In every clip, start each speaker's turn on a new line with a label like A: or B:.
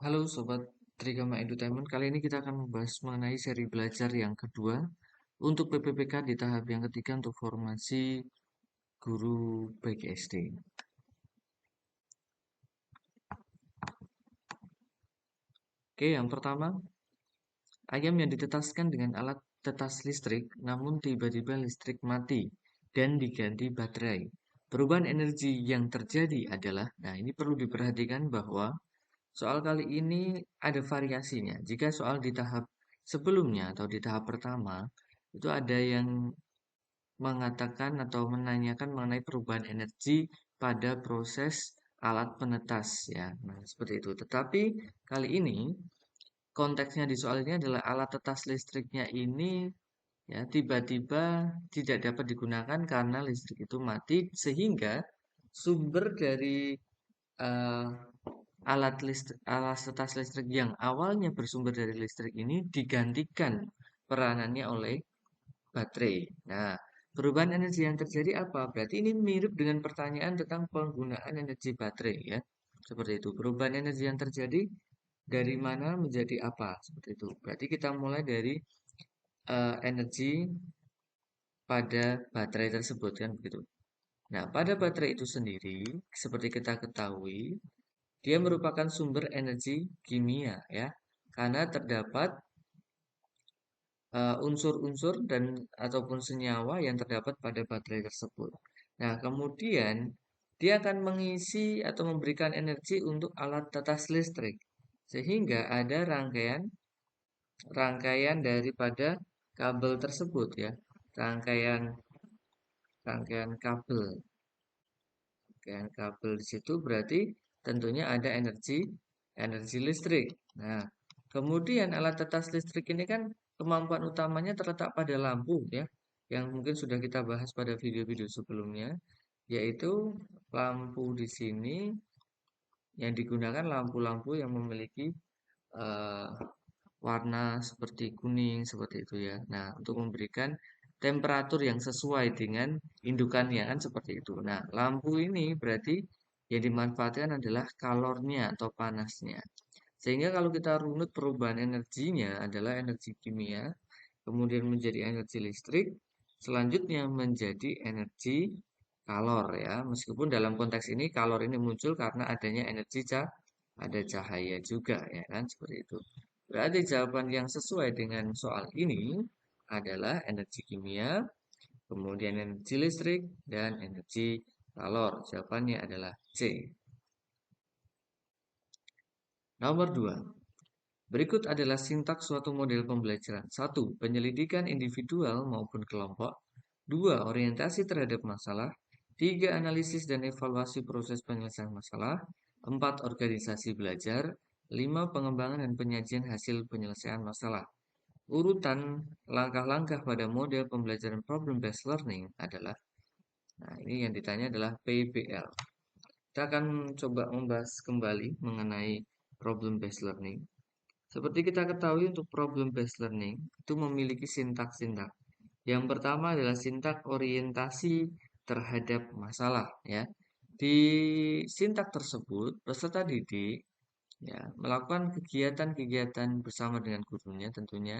A: Halo Sobat Trigama Edutainment, kali ini kita akan membahas mengenai seri belajar yang kedua untuk PPPK di tahap yang ketiga untuk formasi guru baik SD. Oke, yang pertama, ayam yang ditetaskan dengan alat tetas listrik, namun tiba-tiba listrik mati dan diganti baterai. Perubahan energi yang terjadi adalah, nah ini perlu diperhatikan bahwa soal kali ini ada variasinya. Jika soal di tahap sebelumnya atau di tahap pertama, itu ada yang mengatakan atau menanyakan mengenai perubahan energi pada proses alat penetas ya. Nah, seperti itu. Tetapi kali ini konteksnya di soal ini adalah alat tetas listriknya ini ya tiba-tiba tidak dapat digunakan karena listrik itu mati sehingga sumber dari eh, alat tetas listrik yang awalnya bersumber dari listrik ini digantikan peranannya oleh baterai. Nah, perubahan energi yang terjadi apa? Berarti ini mirip dengan pertanyaan tentang penggunaan energi baterai ya. Seperti itu. Perubahan energi yang terjadi dari mana menjadi apa? Seperti itu. Berarti kita mulai dari energi pada baterai tersebut kan begitu. Nah, pada baterai itu sendiri, seperti kita ketahui, dia merupakan sumber energi kimia ya. Karena terdapat unsur-unsur dan ataupun senyawa yang terdapat pada baterai tersebut. Nah, kemudian dia akan mengisi atau memberikan energi untuk alat tetas listrik, sehingga ada rangkaian rangkaian daripada kabel tersebut ya, rangkaian rangkaian kabel di situ berarti tentunya ada energi listrik. Nah, kemudian alat tetas listrik ini kan kemampuan utamanya terletak pada lampu ya, yang mungkin sudah kita bahas pada video-video sebelumnya, yaitu lampu di sini yang digunakan lampu-lampu yang memiliki eh, warna seperti kuning seperti itu ya. Nah, untuk memberikan temperatur yang sesuai dengan indukannya kan seperti itu. Nah, lampu ini berarti yang dimanfaatkan adalah kalornya atau panasnya. Sehingga kalau kita runut perubahan energinya adalah energi kimia, kemudian menjadi energi listrik, selanjutnya menjadi energi kalor ya. Meskipun dalam konteks ini kalor ini muncul karena adanya ada cahaya juga ya kan seperti itu. Berarti jawaban yang sesuai dengan soal ini adalah energi kimia, kemudian energi listrik, dan energi kalor. Jawabannya adalah C. Nomor 2. Berikut adalah sintaks suatu model pembelajaran. Satu, penyelidikan individual maupun kelompok. Dua, orientasi terhadap masalah. Tiga, analisis dan evaluasi proses penyelesaian masalah. Empat, organisasi belajar. Lima, pengembangan dan penyajian hasil penyelesaian masalah. Urutan langkah-langkah pada model pembelajaran problem based learning adalah, nah ini yang ditanya adalah PBL. Kita akan coba membahas kembali mengenai problem based learning. Seperti kita ketahui untuk problem based learning itu memiliki sintak-sintak. Yang pertama adalah sintak orientasi terhadap masalah ya. Di sintak tersebut peserta didik ya melakukan kegiatan-kegiatan bersama dengan gurunya tentunya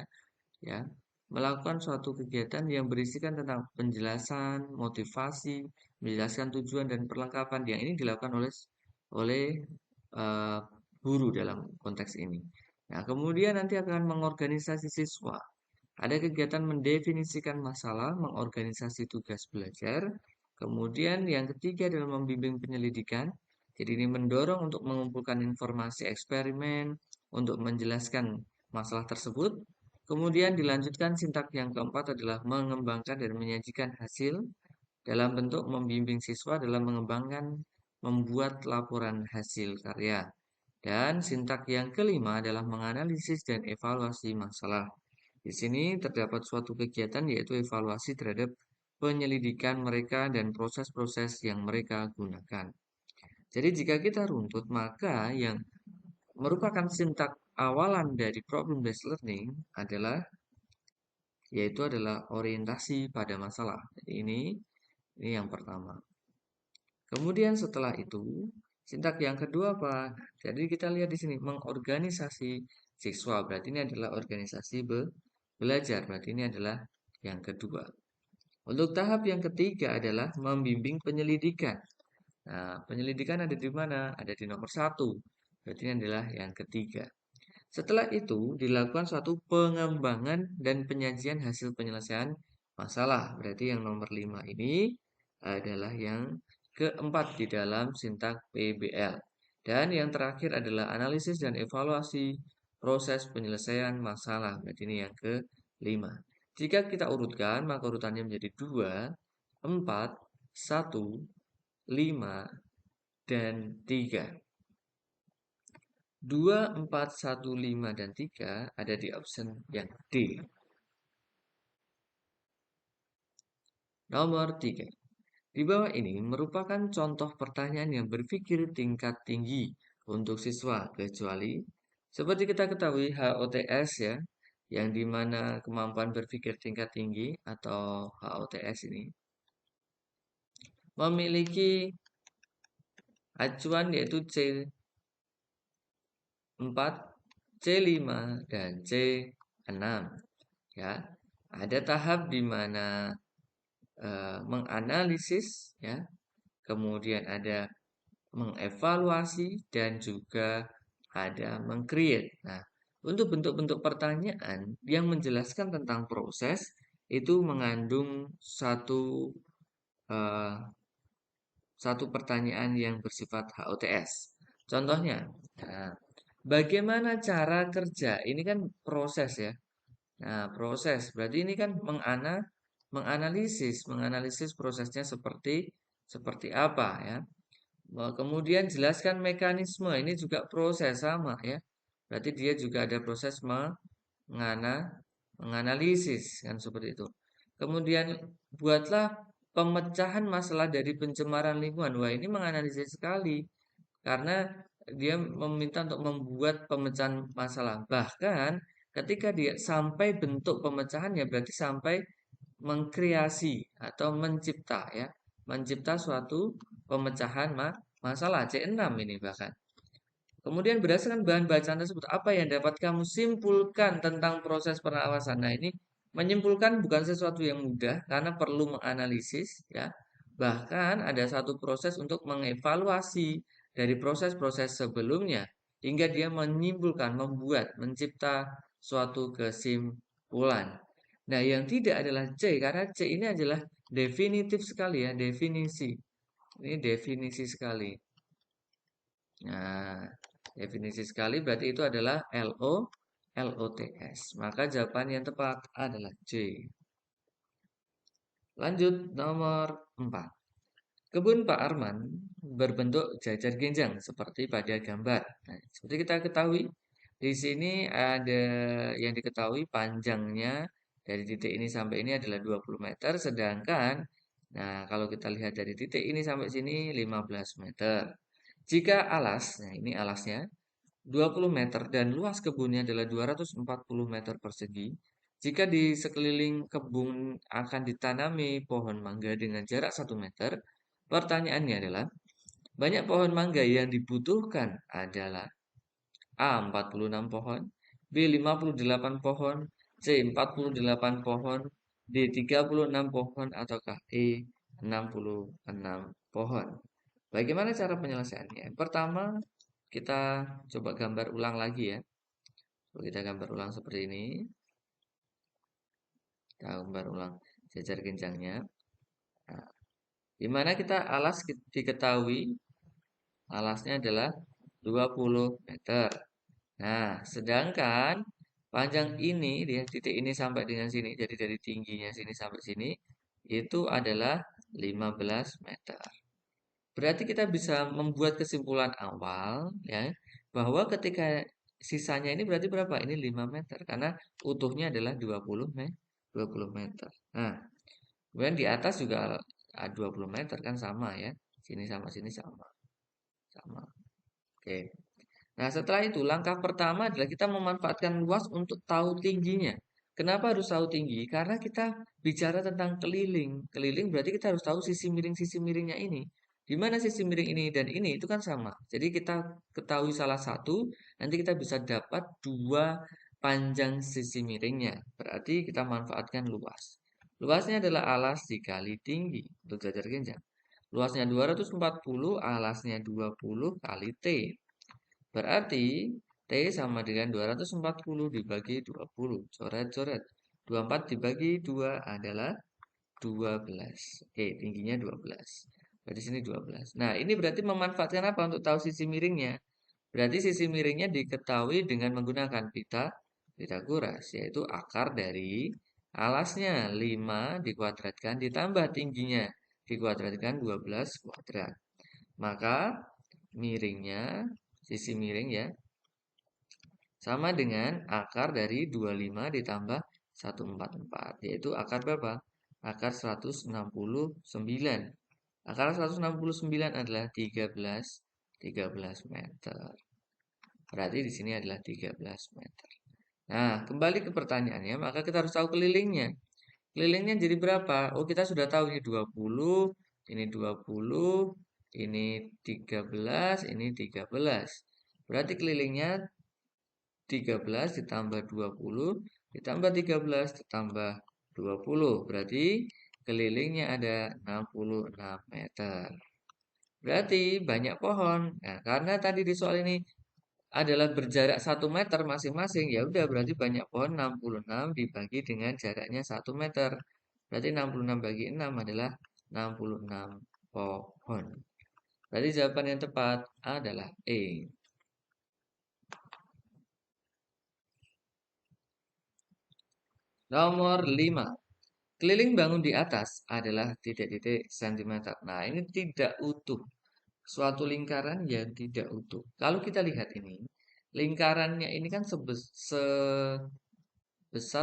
A: ya, melakukan suatu kegiatan yang berisikan tentang penjelasan, motivasi, menjelaskan tujuan dan perlengkapan yang ini dilakukan oleh eh, guru dalam konteks ini. Nah, kemudian nanti akan mengorganisasi siswa. Ada kegiatan mendefinisikan masalah, mengorganisasi tugas belajar. Kemudian yang ketiga adalah membimbing penyelidikan. Jadi ini mendorong untuk mengumpulkan informasi eksperimen, untuk menjelaskan masalah tersebut. Kemudian dilanjutkan sintak yang keempat adalah mengembangkan dan menyajikan hasil dalam bentuk membimbing siswa dalam mengembangkan membuat laporan hasil karya. Dan sintak yang kelima adalah menganalisis dan evaluasi masalah. Di sini terdapat suatu kegiatan yaitu evaluasi terhadap penyelidikan mereka dan proses-proses yang mereka gunakan. Jadi jika kita runtut, maka yang merupakan sintak awalan dari problem based learning adalah yaitu adalah orientasi pada masalah. Jadi ini yang pertama. Kemudian setelah itu Sintak yang kedua apa? Jadi kita lihat di sini mengorganisasi siswa. Berarti ini adalah organisasi belajar. Berarti ini adalah yang kedua. Untuk tahap yang ketiga adalah membimbing penyelidikan. Nah, penyelidikan ada di mana? Ada di nomor satu. Berarti ini adalah yang ketiga. Setelah itu dilakukan suatu pengembangan dan penyajian hasil penyelesaian masalah. Berarti yang nomor 5 ini adalah yang keempat di dalam sintak PBL. Dan yang terakhir adalah analisis dan evaluasi proses penyelesaian masalah. Berarti ini yang kelima. Jika kita urutkan, maka urutannya menjadi 2, 4, 1, 5, dan 3. 2, 4, 1, 5, dan 3 ada di option yang D. Nomor 3. Di bawah ini merupakan contoh pertanyaan yang berpikir tingkat tinggi untuk siswa, kecuali seperti kita ketahui HOTS ya, yang dimana kemampuan berpikir tingkat tinggi atau HOTS ini memiliki acuan yaitu C4, C5, dan C6 ya. Ada tahap di mana menganalisis ya, kemudian ada mengevaluasi dan juga ada mengcreate. Nah, untuk bentuk-bentuk pertanyaan yang menjelaskan tentang proses itu mengandung eh, satu pertanyaan yang bersifat HOTS. Contohnya, nah, bagaimana cara kerja? Ini kan proses ya. Nah, proses berarti ini kan menganalisis prosesnya seperti apa ya. Kemudian jelaskan mekanisme, ini juga proses sama ya. Berarti dia juga ada proses menganalisis kan seperti itu. Kemudian buatlah pemecahan masalah dari pencemaran lingkungan. Wah, ini menganalisis sekali karena dia meminta untuk membuat pemecahan masalah. Bahkan ketika dia sampai bentuk pemecahannya berarti sampai mengkreasi atau mencipta ya, mencipta suatu pemecahan masalah C6 ini bahkan. Kemudian berdasarkan bahan bacaan tersebut, apa yang dapat kamu simpulkan tentang proses pengawasan? Nah, ini menyimpulkan bukan sesuatu yang mudah karena perlu menganalisis ya. Bahkan ada satu proses untuk mengevaluasi dari proses-proses sebelumnya hingga dia menyimpulkan, membuat, mencipta suatu kesimpulan. Nah, yang tidak adalah C karena C ini adalah definitif sekali ya, definisi. Ini definisi sekali. Nah, definisi sekali berarti itu adalah LOTS. Maka jawaban yang tepat adalah C. Lanjut nomor 4. Kebun Pak Arman berbentuk jajar genjang seperti pada gambar. Nah, seperti kita ketahui, di sini ada yang diketahui panjangnya dari titik ini sampai ini adalah 20 meter, sedangkan nah kalau kita lihat dari titik ini sampai sini 15 meter. Jika alas, nah ini alasnya 20 meter dan luas kebunnya adalah 240 meter persegi. Jika di sekeliling kebun akan ditanami pohon mangga dengan jarak 1 meter, pertanyaannya adalah banyak pohon mangga yang dibutuhkan adalah A. 46 pohon, B. 58 pohon, C. 48 pohon, D. 36 pohon, ataukah E. 66 pohon. Bagaimana cara penyelesaiannya? Pertama, kita coba gambar ulang lagi ya. Kita gambar ulang seperti ini. Kita gambar ulang jajar genjangnya. Nah, di mana kita alas diketahui alasnya adalah 20 meter. Nah, sedangkan panjang ini dia titik ini sampai dengan sini, jadi dari tingginya sini sampai sini itu adalah 15 meter. Berarti kita bisa membuat kesimpulan awal ya bahwa ketika sisanya ini berarti berapa? Ini 5 meter karena utuhnya adalah 20 meter. Nah, kemudian di atas juga 20 meter kan sama ya. Sini sama sini sama. Sama. Oke. Nah, setelah itu langkah pertama adalah kita memanfaatkan luas untuk tahu tingginya. Kenapa harus tahu tinggi? Karena kita bicara tentang keliling. Keliling berarti kita harus tahu sisi miringnya ini. Di mana sisi miring ini dan ini itu kan sama. Jadi kita ketahui salah satu, nanti kita bisa dapat dua panjang sisi miringnya. Berarti kita manfaatkan luas. Luasnya adalah alas dikali tinggi untuk jajar genjang. Luasnya 240, alasnya 20 kali T. Berarti T sama dengan 240 dibagi 20. Coret-coret. 24 dibagi 2 adalah 12. Oke, tingginya 12. Berarti sini 12. Nah, ini berarti memanfaatkan apa untuk tahu sisi miringnya? Berarti sisi miringnya diketahui dengan menggunakan Pitagoras, yaitu akar dari alasnya 5 dikuadratkan ditambah tingginya dikuadratkan 12 kuadrat. Maka miringnya, sisi miring ya, sama dengan akar dari 25 ditambah 144, yaitu akar berapa? Akar 169. Akar 169 adalah 13 meter. Berarti di sini adalah 13 meter. Nah, kembali ke pertanyaannya, maka kita harus tahu kelilingnya. Kelilingnya jadi berapa? Oh, kita sudah tahu ini 20, ini 20, ini 13, ini 13. Berarti kelilingnya 13 ditambah 20 ditambah 13 ditambah 20. Berarti kelilingnya ada 66 meter. Berarti banyak pohon. Nah, karena tadi di soal ini adalah berjarak 1 meter masing-masing, ya udah berarti banyak pohon 66 dibagi dengan jaraknya 1 meter. Berarti 66 bagi 6 adalah 66 pohon. Berarti jawaban yang tepat adalah E. Nomor 5. Keliling bangun di atas adalah titik-titik sentimeter. Nah, ini tidak utuh. Suatu lingkaran yang tidak utuh. Kalau kita lihat ini, lingkarannya ini kan sebesar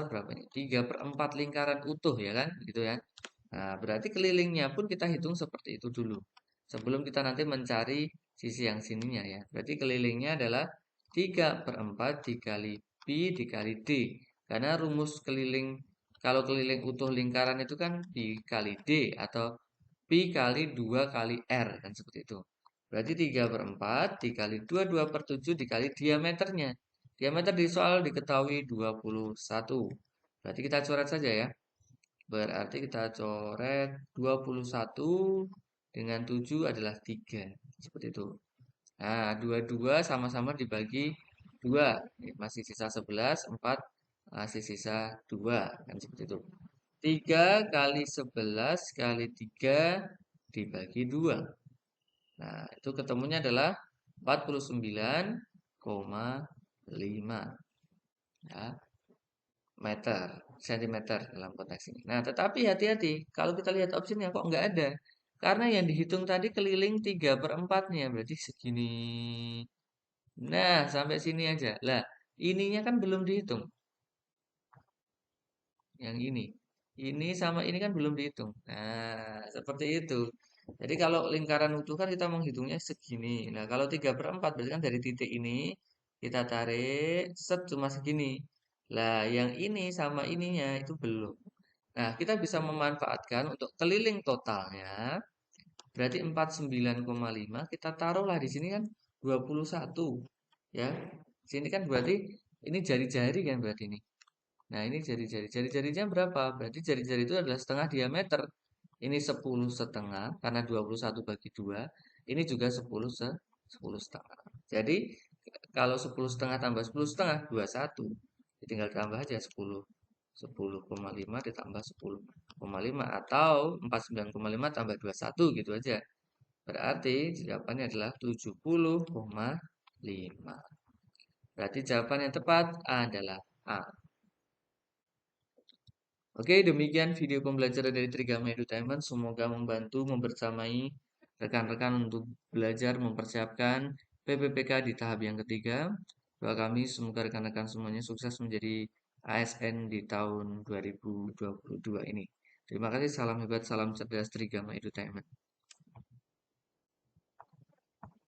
A: berapa ini? 3/4 lingkaran utuh ya kan? Gitu ya. Nah, berarti kelilingnya pun kita hitung seperti itu dulu. Sebelum kita nanti mencari sisi yang sininya ya. Berarti kelilingnya adalah 3/4 dikali pi dikali d. Karena rumus keliling, kalau keliling utuh lingkaran itu kan dikali d atau pi kali 2 kali r kan seperti itu. Berarti 3/4 dikali 2, 2/7 dikali diameternya. Diameter di soal diketahui 21. Berarti kita coret saja ya. Berarti kita coret 21 dengan 7 adalah 3. Seperti itu. Nah, 22 sama-sama dibagi 2. Masih sisa 11, 4 masih sisa 2. Kan seperti itu. 3 kali 11 kali 3 dibagi 2. Nah, itu ketemunya adalah 49,5 ya, meter, sentimeter dalam konteks ini. Nah, tetapi hati-hati, kalau kita lihat opsinya kok nggak ada. Karena yang dihitung tadi keliling 3/4-nya, berarti segini. Nah, sampai sini aja. Lah, ininya kan belum dihitung. Yang ini. Ini sama ini kan belum dihitung. Nah, seperti itu. Jadi kalau lingkaran utuh kan kita menghitungnya segini. Nah, kalau 3/4 berarti kan dari titik ini kita tarik set cuma segini. Lah, yang ini sama ininya itu belum. Nah, kita bisa memanfaatkan untuk keliling totalnya. Berarti 49,5 kita taruhlah di sini kan 21. Ya. Sini kan berarti ini jari-jari kan berarti ini. Nah, ini jari-jari. Jari-jarinya berapa? Berarti jari-jari itu adalah setengah diameter. Ini 10 setengah, karena 21 bagi 2. Ini juga 10 setengah. Jadi, kalau 10 setengah tambah 10 setengah, 21. Tinggal tambah aja 10. 10,5 ditambah 10,5 atau 49,5 tambah 21 gitu aja. Berarti jawabannya adalah 70,5. Berarti jawaban yang tepat adalah A. Oke, demikian video pembelajaran dari Trigama Edutainment. Semoga membantu membersamai rekan-rekan untuk belajar mempersiapkan PPPK di tahap yang ketiga. Doa kami semoga rekan-rekan semuanya sukses menjadi ASN di tahun 2022 ini. Terima kasih, salam hebat, salam cerdas Trigama Edutainment.